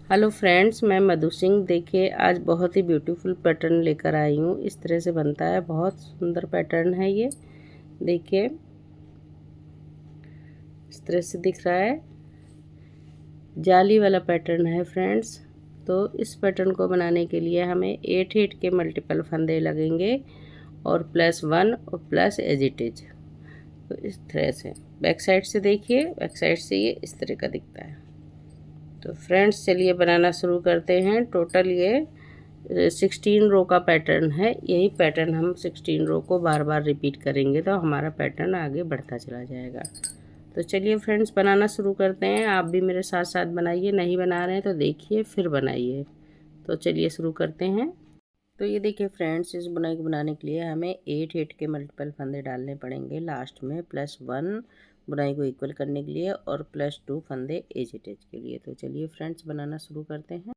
Hello friends, मैं मधु सिंह। देखिए आज बहुत ही ब्यूटीफुल पैटर्न लेकर आई हूँ। इस तरह से बनता है, बहुत सुंदर पैटर्न है ये। देखिए इस तरह से दिख रहा है, जाली वाला पैटर्न है फ्रेंड्स। तो इस पैटर्न को बनाने के लिए हमें 8 के मल्टीपल फंदे लगेंगे और +1 और प्लस एज इट इज। तो इस तरह से बैक साइड से देखिए, बैक साइड से ये इस तरह का दिखता है। तो फ्रेंड्स चलिए बनाना शुरू करते हैं। टोटल ये 16 रो का पैटर्न है। यही पैटर्न हम 16 रो को बार बार रिपीट करेंगे तो हमारा पैटर्न आगे बढ़ता चला जाएगा। तो चलिए फ्रेंड्स बनाना शुरू करते हैं। आप भी मेरे साथ साथ बनाइए, नहीं बना रहे हैं तो देखिए फिर बनाइए। तो चलिए शुरू करते हैं। तो ये देखिए फ्रेंड्स, इस बुनाई को बनाने के लिए हमें 8 के मल्टीपल फंदे डालने पड़ेंगे लास्ट में, +1 बुनाई को इक्वल करने के लिए और +2 फंदे एज इट एज के लिए। तो चलिए फ्रेंड्स बनाना शुरू करते हैं।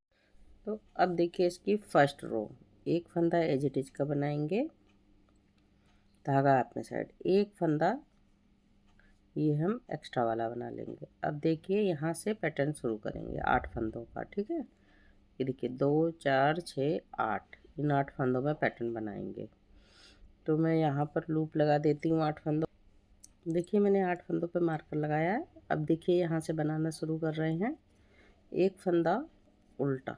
तो अब देखिए इसकी फर्स्ट रो, एक फंदा एज इट एज का बनाएंगे, धागा अपने साइड, एक फंदा ये हम एक्स्ट्रा वाला बना लेंगे। अब देखिए यहाँ से पैटर्न शुरू करेंगे 8 फंदों का। ठीक है, ये देखिए 2 4 6 8, इन 8 फंदों में पैटर्न बनाएंगे। तो मैं यहाँ पर लूप लगा देती हूँ 8 फंदों। देखिए मैंने 8 फंदों पे मार्कर लगाया है। अब देखिए यहाँ से बनाना शुरू कर रहे हैं। एक फंदा उल्टा,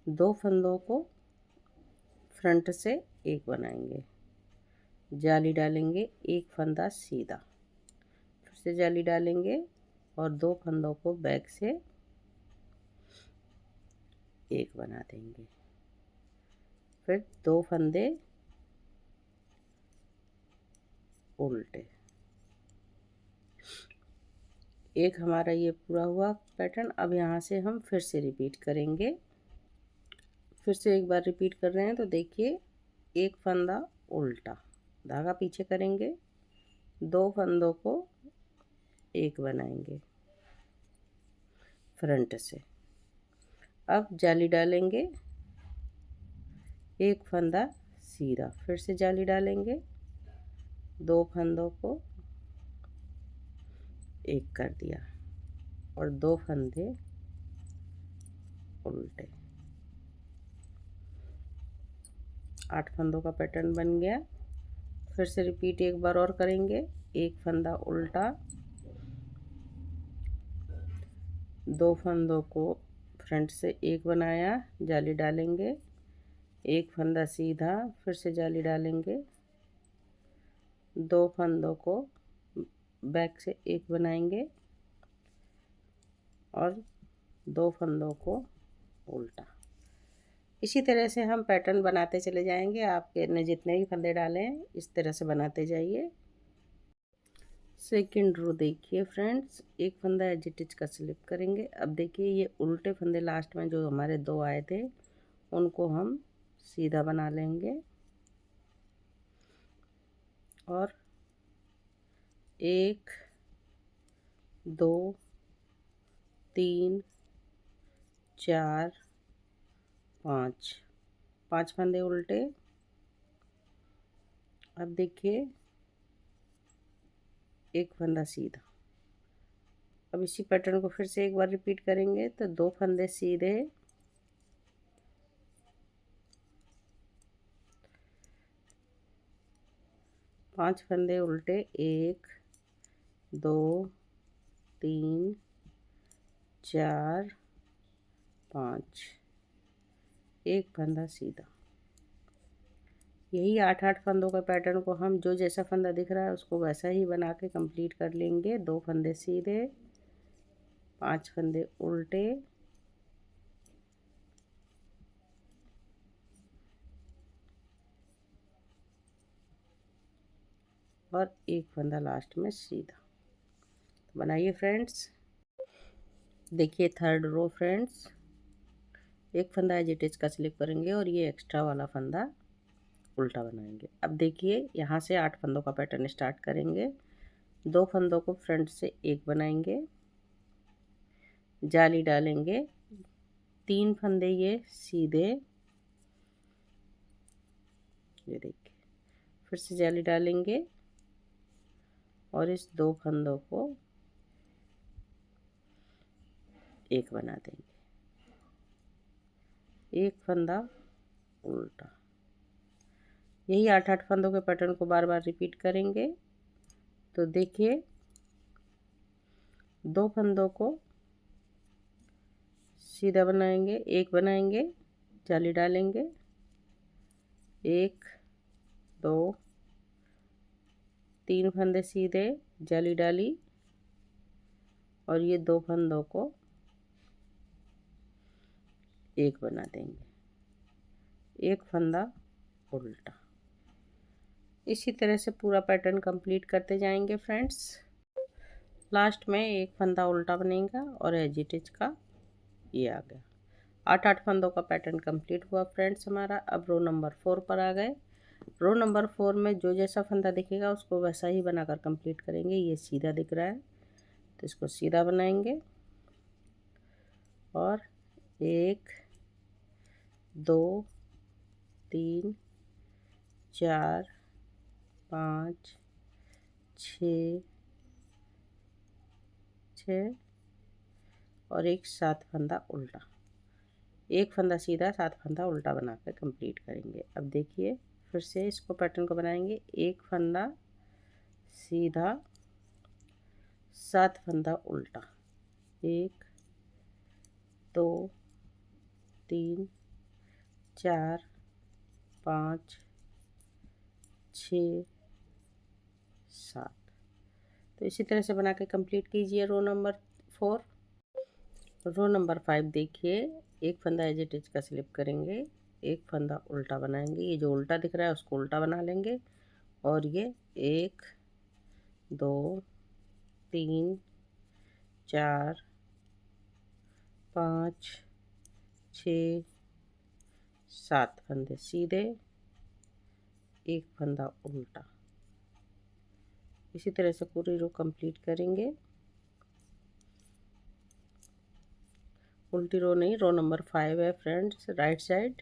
2 फंदों को फ्रंट से एक बनाएंगे, जाली डालेंगे, एक फंदा सीधा, फिर से जाली डालेंगे और 2 फंदों को बैक से एक बना देंगे, फिर 2 फंदे उल्टे। एक हमारा ये पूरा हुआ पैटर्न। अब यहाँ से हम फिर से रिपीट करेंगे। फिर से एक बार रिपीट कर रहे हैं। तो देखिए एक फंदा उल्टा, धागा पीछे करेंगे, 2 फंदों को एक बनाएंगे फ्रंट से। अब जाली डालेंगे, एक फंदा सीधा, फिर से जाली डालेंगे, 2 फंदों को एक कर दिया और 2 फंदे उल्टे। 8 फंदों का पैटर्न बन गया। फिर से रिपीट एक बार और करेंगे। एक फंदा उल्टा, 2 फंदों को फ्रंट से एक बनाया, जाली डालेंगे, एक फंदा सीधा, फिर से जाली डालेंगे, 2 फंदों को बैक से एक बनाएंगे और 2 फंदों को उल्टा। इसी तरह से हम पैटर्न बनाते चले जाएंगे। आपके ने जितने भी फंदे डाले हैं इस तरह से बनाते जाइए। सेकंड रो देखिए फ्रेंड्स, एक फंदा एज इट इज का स्लिप करेंगे। अब देखिए ये उल्टे फंदे लास्ट में जो हमारे 2 आए थे उनको हम सीधा बना लेंगे और 1 2 3 4 5 फंदे उल्टे। अब देखिए एक फंदा सीधा। अब इसी पैटर्न को फिर से एक बार रिपीट करेंगे। तो 2 फंदे सीधे, 5 फंदे उल्टे, 1 2 3 4 5, एक फंदा सीधा। यही 8 फंदों का पैटर्न को हम जो जैसा फंदा दिख रहा है उसको वैसा ही बना के कंप्लीट कर लेंगे। 2 फंदे सीधे, 5 फंदे उल्टे, और एक फंदा लास्ट में सीधा। बनाइए फ्रेंड्स। देखिए थर्ड रो फ्रेंड्स, एक फंदा एज इट इज का स्लिप करेंगे और ये एक्स्ट्रा वाला फंदा उल्टा बनाएंगे। अब देखिए यहाँ से 8 फंदों का पैटर्न स्टार्ट करेंगे। 2 फंदों को फ्रंट से एक बनाएंगे, जाली डालेंगे, 3 फंदे ये सीधे, ये देखिए, फिर से जाली डालेंगे और इस 2 फंदों को एक बना देंगे, एक फंदा उल्टा। यही 8 फंदों के पैटर्न को बार बार रिपीट करेंगे। तो देखिए, 2 फंदों को सीधा बनाएंगे, एक बनाएंगे, जाली डालेंगे, 1 2 3 फंदे सीधे, जाली डाली, और ये 2 फंदों को एक बना देंगे, एक फंदा उल्टा। इसी तरह से पूरा पैटर्न कंप्लीट करते जाएंगे फ्रेंड्स। लास्ट में एक फंदा उल्टा बनेगा और एज इट इज का ये आ गया। 8 फंदों का पैटर्न कंप्लीट हुआ फ्रेंड्स हमारा। अब रो नंबर 4 पर आ गए। रो नंबर 4 में जो जैसा फंदा दिखेगा उसको वैसा ही बनाकर कंप्लीट करेंगे। ये सीधा दिख रहा है तो इसको सीधा बनाएंगे, और 1 2 3 4 5 6 और एक 7 फंदा उल्टा, एक फंदा सीधा 7 फंदा उल्टा बनाकर कंप्लीट करेंगे। अब देखिए, फिर से इसको पैटर्न को बनाएंगे। एक फंदा सीधा, 7 फंदा उल्टा, 1 2 3 4 5 6 7। तो इसी तरह से बना के कंप्लीट कीजिए रो नंबर 4। रो नंबर 5 देखिए, एक फंदा एज इट इज का स्लिप करेंगे, एक फंदा उल्टा बनाएंगे। ये जो उल्टा दिख रहा है उसको उल्टा बना लेंगे, और ये 1 2 3 4 5 6 7 फंदे सीधे, एक फंदा उल्टा। इसी तरह से पूरी रो कंप्लीट करेंगे। उल्टी रो नहीं, रो नंबर 5 है फ्रेंड्स, राइट साइड।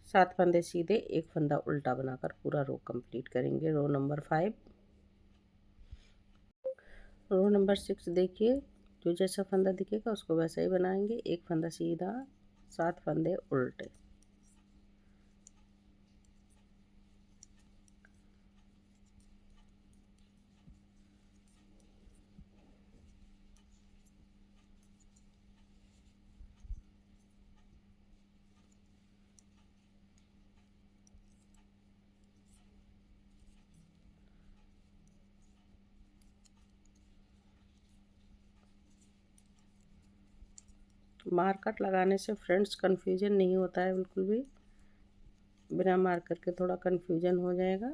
सात फंदे सीधे, एक फंदा उल्टा बनाकर पूरा रो कंप्लीट करेंगे रो नंबर 5। रो नंबर 6 देखिए, जो जैसा फंदा दिखेगा उसको वैसा ही बनाएंगे। एक फंदा सीधा, 7 फंदे उल्टे। मार्कर लगाने से फ्रेंड्स कंफ्यूजन नहीं होता है बिल्कुल भी। बिना मार्कर के थोड़ा कंफ्यूजन हो जाएगा।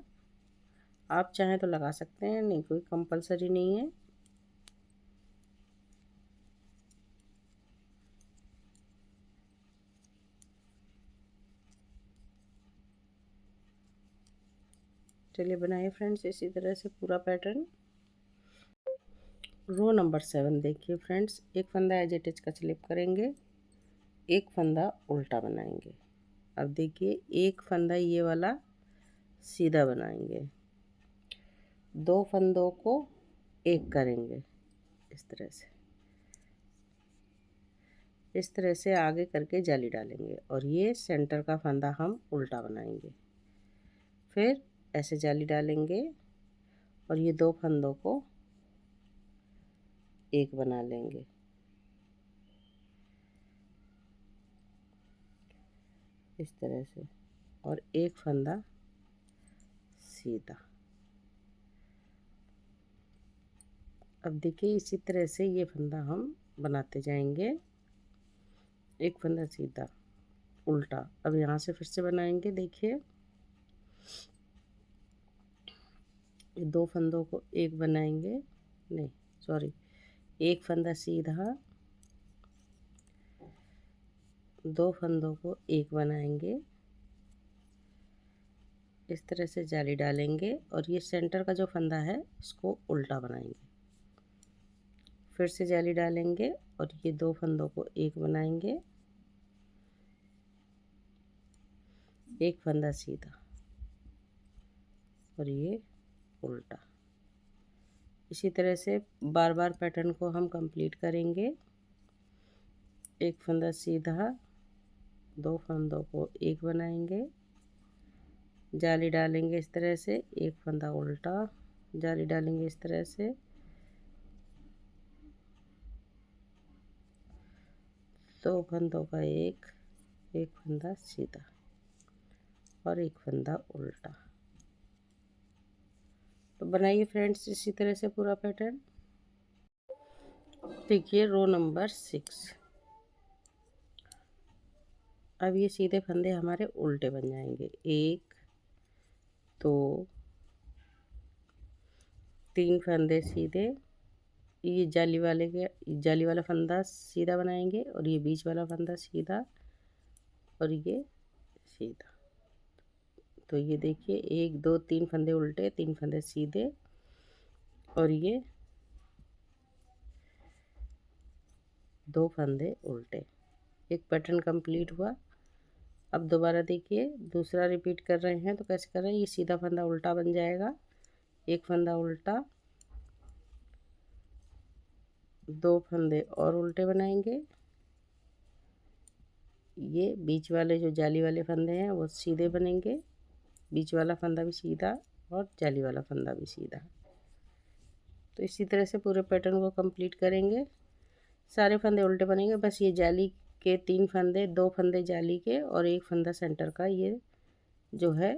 आप चाहें तो लगा सकते हैं, नहीं कोई कंपलसरी नहीं है। चलिए बनाइए फ्रेंड्स इसी तरह से पूरा पैटर्न। रो नंबर 7 देखिए फ्रेंड्स, एक फंदा एज इट इज का स्लिप करेंगे, एक फंदा उल्टा बनाएंगे। अब देखिए, एक फंदा ये वाला सीधा बनाएंगे, 2 फंदों को एक करेंगे इस तरह से आगे करके जाली डालेंगे, और ये सेंटर का फंदा हम उल्टा बनाएंगे। फिर ऐसे जाली डालेंगे और ये 2 फंदों को एक बना लेंगे, इस तरह से, और एक फंदा सीधा। अब देखिए, इसी तरह से ये फंदा हम बनाते जाएंगे, एक फंदा सीधा उल्टा। अब यहाँ से फिर से बनाएंगे। देखिए, ये 2 फंदों को एक बनाएंगे, नहीं सॉरी, एक फंदा सीधा, 2 फंदों को एक बनाएंगे, इस तरह से जाली डालेंगे, और ये सेंटर का जो फंदा है इसको उल्टा बनाएंगे। फिर से जाली डालेंगे और ये 2 फंदों को एक बनाएंगे, एक फंदा सीधा, और ये उल्टा। इसी तरह से बार बार पैटर्न को हम कंप्लीट करेंगे। एक फंदा सीधा, 2 फंदों को एक बनाएंगे, जाली डालेंगे इस तरह से, एक फंदा उल्टा, जाली डालेंगे इस तरह से, 2 फंदों का एक फंदा सीधा और एक फंदा उल्टा। तो बनाइए फ्रेंड्स इसी तरह से पूरा पैटर्न। देखिए रो नंबर 6। अब ये सीधे फंदे हमारे उल्टे बन जाएंगे। 1 2 3 फंदे सीधे, ये जाली वाला फंदा सीधा बनाएंगे और ये बीच वाला फंदा सीधा और ये सीधा। तो ये देखिए 1 2 3 फंदे उल्टे, 3 फंदे सीधे और ये 2 फंदे उल्टे। एक पैटर्न कंप्लीट हुआ। अब दोबारा देखिए दूसरा रिपीट कर रहे हैं। तो कैसे कर रहे हैं, ये सीधा फंदा उल्टा बन जाएगा, एक फंदा उल्टा, 2 फंदे और उल्टे बनाएंगे, ये बीच वाले जो जाली वाले फंदे हैं वो सीधे बनेंगे, बीच वाला फंदा भी सीधा और जाली वाला फंदा भी सीधा। तो इसी तरह से पूरे पैटर्न को कंप्लीट करेंगे। सारे फंदे उल्टे बनेंगे, बस ये जाली के 3 फंदे, 2 फंदे जाली के और एक फंदा सेंटर का ये जो है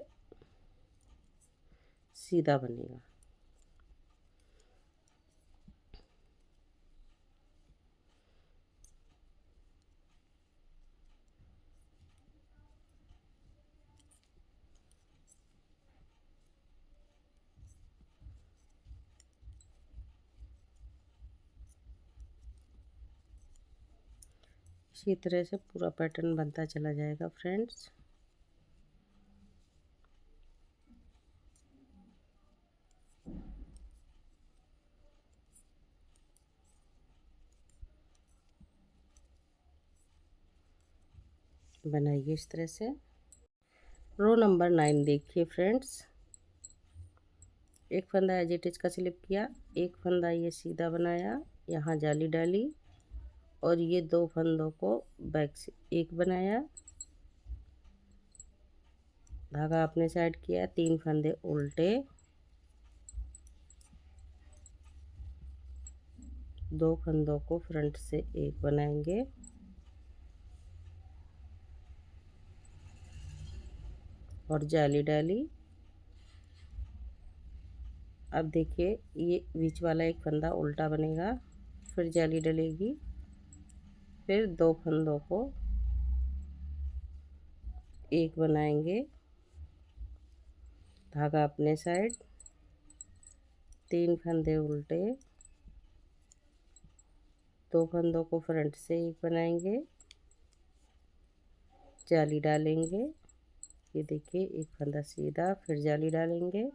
सीधा बनेगा। इसी तरह से पूरा पैटर्न बनता चला जाएगा फ्रेंड्स। बनाइए इस तरह से। रो नंबर 9 देखिए फ्रेंड्स, एक फंदा एज इट इज का स्लिप किया, एक फंदा ये सीधा बनाया, यहाँ जाली डाली और ये 2 फंदों को बैक से एक बनाया, धागा अपने साइड किया, 3 फंदे उल्टे, 2 फंदों को फ्रंट से एक बनाएंगे, और जाली डाली। अब देखिए ये बीच वाला एक फंदा उल्टा बनेगा, फिर जाली डलेगी, फिर 2 फंदों को एक बनाएंगे, धागा अपने साइड, 3 फंदे उल्टे, 2 फंदों को फ्रंट से एक बनाएंगे, जाली डालेंगे। ये देखिए एक फंदा सीधा, फिर जाली डालेंगे,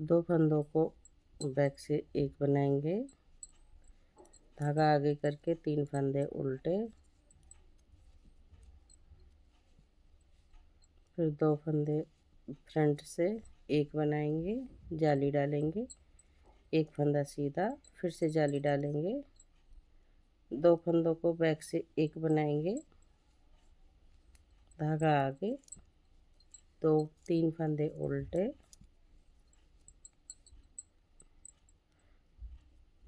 दो फंदों को बैक से एक बनाएंगे, धागा आगे करके 3 फंदे उल्टे, फिर 2 फंदे फ्रंट से एक बनाएंगे, जाली डालेंगे, एक फंदा सीधा, फिर से जाली डालेंगे, 2 फंदों को बैक से एक बनाएंगे, धागा आगे, 3 फंदे उल्टे,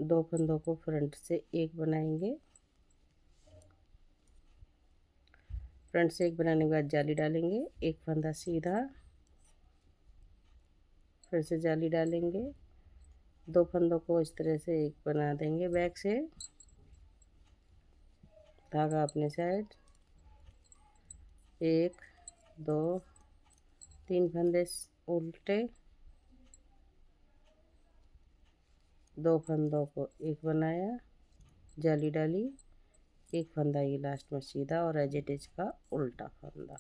2 फंदों को फ्रंट से एक बनाएंगे, फ्रंट से एक बनाने के बाद जाली डालेंगे, एक फंदा सीधा, फिर से जाली डालेंगे, 2 फंदों को इस तरह से एक बना देंगे बैक से, धागा अपने साइड, 1 2 3 फंदे उल्टे, 2 फंदों को एक बनाया, जाली डाली, एक फंदा ये लास्ट में सीधा और एज इट इज का उल्टा फंदा।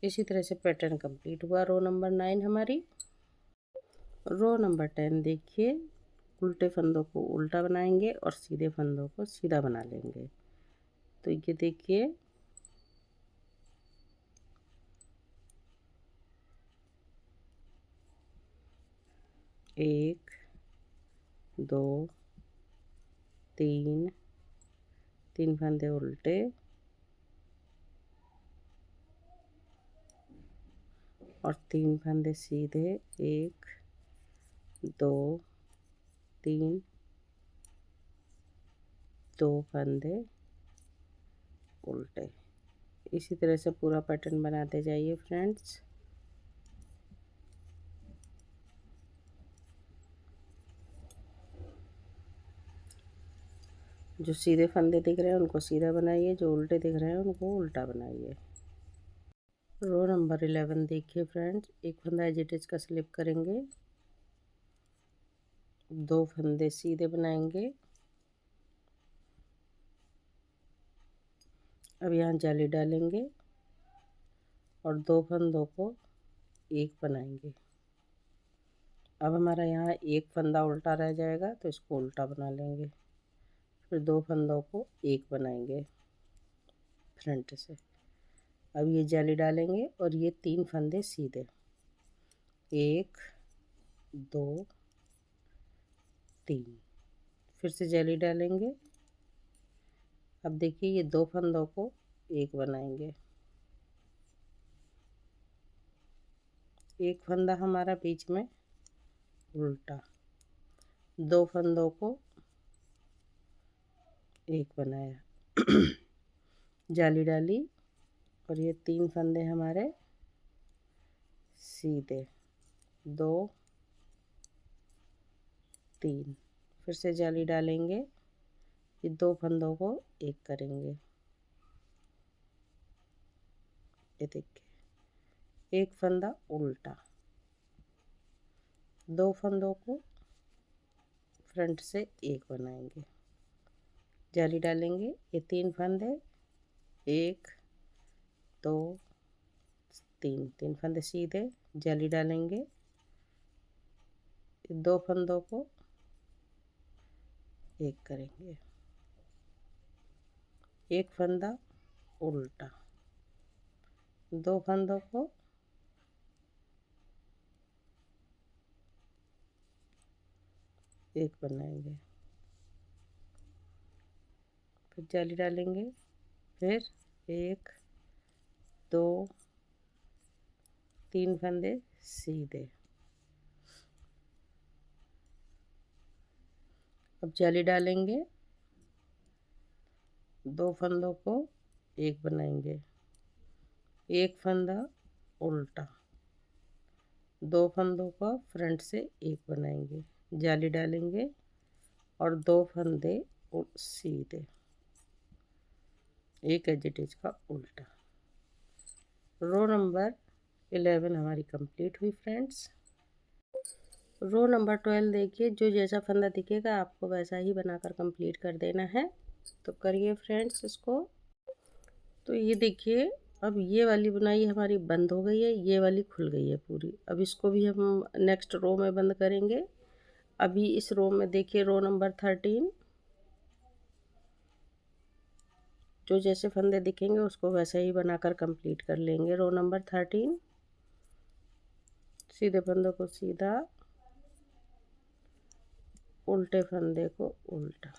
इसी तरह से पैटर्न कंप्लीट हुआ रो नंबर 9 हमारी। रो नंबर 10 देखिए, उल्टे फंदों को उल्टा बनाएंगे और सीधे फंदों को सीधा बना लेंगे। तो ये देखिए एक, दो, तीन, तीन फंदे उल्टे और तीन फंदे सीधे, एक, दो, तीन, दो फंदे उल्टे। इसी तरह से पूरा पैटर्न बनाते जाइए फ्रेंड्स। जो सीधे फंदे दिख रहे हैं उनको सीधा बनाइए, जो उल्टे दिख रहे हैं उनको उल्टा बनाइए। रो नंबर 11 देखिए फ्रेंड्स, एक फंदा एजिटिज का स्लिप करेंगे, दो फंदे सीधे बनाएंगे। अब यहाँ जाली डालेंगे और दो फंदों को एक बनाएंगे। अब हमारा यहाँ एक फंदा उल्टा रह जाएगा तो इसको उल्टा बना लेंगे, फिर दो फंदों को एक बनाएंगे फ्रंट से। अब ये जाली डालेंगे और ये तीन फंदे सीधे, एक, दो, तीन, फिर से जाली डालेंगे। अब देखिए ये दो फंदों को एक बनाएंगे, एक फंदा हमारा बीच में उल्टा, दो फंदों को एक बनाया जाली डाली और ये तीन फंदे हमारे सीधे, दो, तीन, फिर से जाली डालेंगे, ये दो फंदों को एक करेंगे। ये देखिए एक फंदा उल्टा, दो फंदों को फ्रंट से एक बनाएंगे, जाली डालेंगे, ये तीन फंदे, एक, दो, तीन, तीन फंदे सीधे, जाली डालेंगे, दो फंदों को एक करेंगे, एक फंदा उल्टा, दो फंदों को एक बनाएंगे, फिर जाली डालेंगे, फिर एक, दो, तीन फंदे सीधे। अब जाली डालेंगे, दो फंदों को एक बनाएंगे, एक फंदा उल्टा, दो फंदों का फ्रंट से एक बनाएंगे, जाली डालेंगे और दो फंदे सीधे, एक एजिटिज का उल्टा। रो नंबर 11 हमारी कंप्लीट हुई फ्रेंड्स। रो नंबर 12 देखिए, जो जैसा फंदा दिखेगा आपको वैसा ही बनाकर कंप्लीट कर देना है। तो करिए फ्रेंड्स इसको। तो ये देखिए अब ये वाली बुनाई हमारी बंद हो गई है, ये वाली खुल गई है पूरी। अब इसको भी हम नेक्स्ट रो में बंद करेंगे। अभी इस रो में देखिए रो नंबर 13, जो जैसे फंदे दिखेंगे उसको वैसे ही बनाकर कंप्लीट कर लेंगे। रो नंबर 13, सीधे फंदों को सीधा, उल्टे फंदे को उल्टा।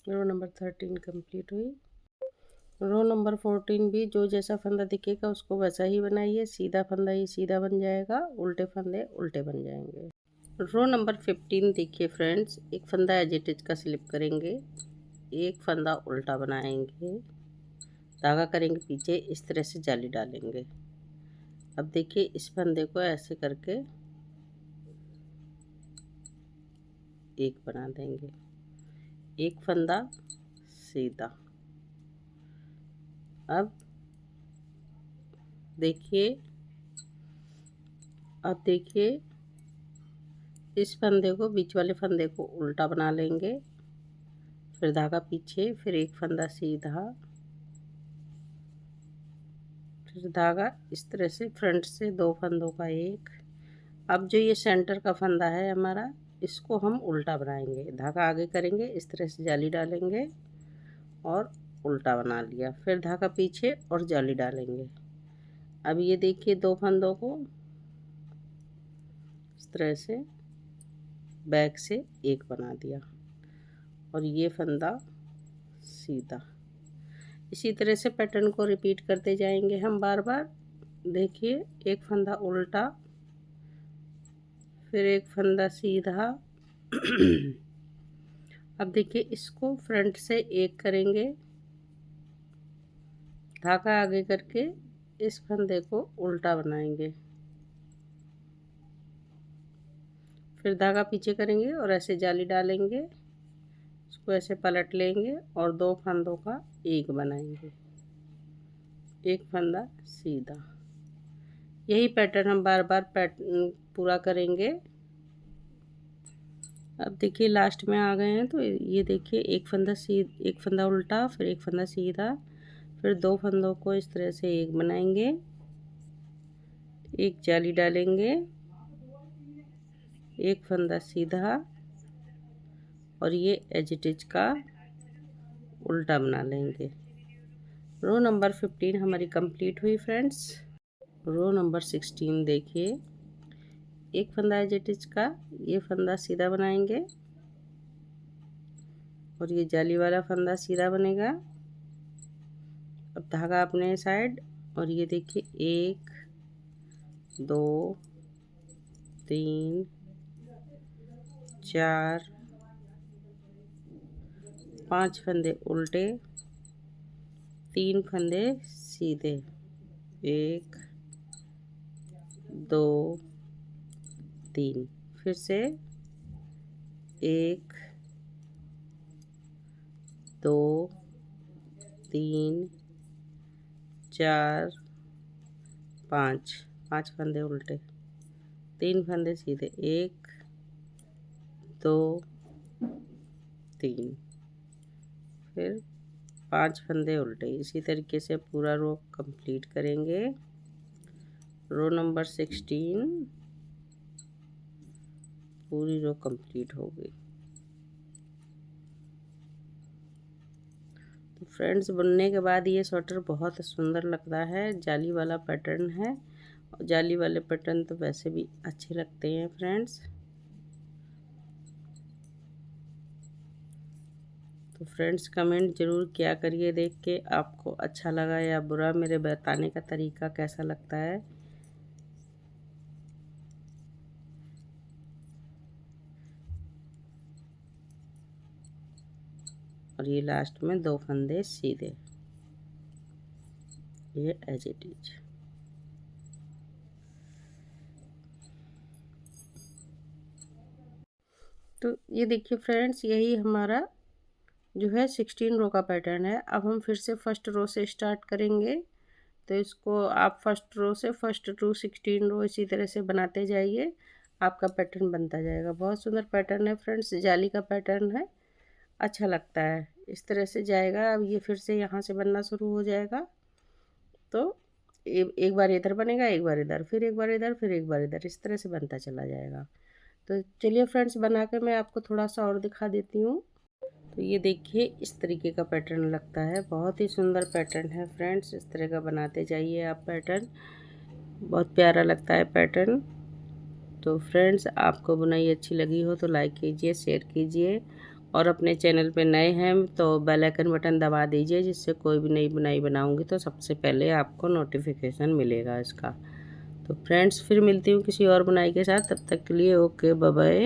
रो नंबर 13 कंप्लीट हुई। रो नंबर 14 भी जो जैसा फंदा दिखेगा उसको वैसा ही बनाइए। सीधा फंदा ही सीधा बन जाएगा, उल्टे फंदे उल्टे बन जाएंगे। रो नंबर 15 देखिए फ्रेंड्स, एक फंदा एज इट इज का स्लिप करेंगे, एक फंदा उल्टा बनाएंगे, धागा करेंगे पीछे, इस तरह से जाली डालेंगे। अब देखिए इस फंदे को ऐसे करके एक बना देंगे, एक फंदा सीधा। अब देखिए इस फंदे को, बीच वाले फंदे को उल्टा बना लेंगे, फिर धागा पीछे, फिर एक फंदा सीधा, फिर धागा इस तरह से फ्रंट से दो फंदों का एक। अब जो ये सेंटर का फंदा है हमारा, इसको हम उल्टा बनाएंगे, धागा आगे करेंगे, इस तरह से जाली डालेंगे और उल्टा बना लिया, फिर धागा पीछे और जाली डालेंगे। अब ये देखिए दो फंदों को इस तरह से बैक से एक बना दिया और ये फंदा सीधा। इसी तरह से पैटर्न को रिपीट करते जाएंगे हम बार बार। देखिए एक फंदा उल्टा, फिर एक फंदा सीधा। अब देखिए इसको फ्रंट से एक करेंगे, धागा आगे करके इस फंदे को उल्टा बनाएंगे, फिर धागा पीछे करेंगे और ऐसे जाली डालेंगे, इसको ऐसे पलट लेंगे और दो फंदों का एक बनाएंगे, एक फंदा सीधा। यही पैटर्न हम बार बार पूरा करेंगे। अब देखिए लास्ट में आ गए हैं, तो ये देखिए एक फंदा उल्टा, फिर एक फंदा सीधा, फिर दो फंदों को इस तरह से एक बनाएंगे, एक जाली डालेंगे, एक फंदा सीधा और ये एज इट इज का उल्टा बना लेंगे। रो नंबर 15 हमारी कंप्लीट हुई फ्रेंड्स। रो नंबर 16 देखिए, एक फंदा एज इट इज का, ये फंदा सीधा बनाएंगे और ये जाली वाला फंदा सीधा बनेगा। अब धागा अपने साइड और ये देखिए 1 2 3 4 5 फंदे उल्टे, 3 फंदे सीधे, 1 2 3, फिर से 1 2 3 4 5, 5 फंदे उल्टे, 3 फंदे सीधे, 1 2 3, फिर 5 फंदे उल्टे। इसी तरीके से पूरा रो कंप्लीट करेंगे। रो नंबर 16 पूरी रो कंप्लीट हो गई। तो फ्रेंड्स बुनने के बाद ये स्वेटर बहुत सुंदर लगता है, जाली वाला पैटर्न है और जाली वाले पैटर्न तो वैसे भी अच्छे लगते हैं फ्रेंड्स। तो फ्रेंड्स कमेंट ज़रूर किया करिए, देख के आपको अच्छा लगा या बुरा, मेरे बताने का तरीका कैसा लगता है। और ये लास्ट में दो फंदे सीधे, ये एज इट इज। तो ये देखिए फ्रेंड्स, यही हमारा जो है 16 रो का पैटर्न है। अब हम फिर से फर्स्ट रो से स्टार्ट करेंगे। तो इसको आप फर्स्ट रो से फर्स्ट टू 16 रो इसी तरह से बनाते जाइए, आपका पैटर्न बनता जाएगा। बहुत सुंदर पैटर्न है फ्रेंड्स, जाली का पैटर्न है, अच्छा लगता है। इस तरह से जाएगा। अब ये फिर से यहाँ से बनना शुरू हो जाएगा। तो एक बार इधर बनेगा, एक बार इधर, फिर एक बार इधर, फिर एक बार इधर, इस तरह से बनता चला जाएगा। तो चलिए फ्रेंड्स बना के मैं आपको थोड़ा सा और दिखा देती हूँ। तो ये देखिए इस तरीके का पैटर्न लगता है, बहुत ही सुंदर पैटर्न है फ्रेंड्स। इस तरह का बनाते जाइए आप पैटर्न, बहुत प्यारा लगता है पैटर्न। तो फ्रेंड्स आपको बुनाई अच्छी लगी हो तो लाइक कीजिए, शेयर कीजिए और अपने चैनल पे नए हैं तो बेल आइकन बटन दबा दीजिए, जिससे कोई भी नई बुनाई बनाऊंगी तो सबसे पहले आपको नोटिफिकेशन मिलेगा इसका। तो फ्रेंड्स फिर मिलती हूँ किसी और बुनाई के साथ, तब तक के लिए ओके बाय बाय।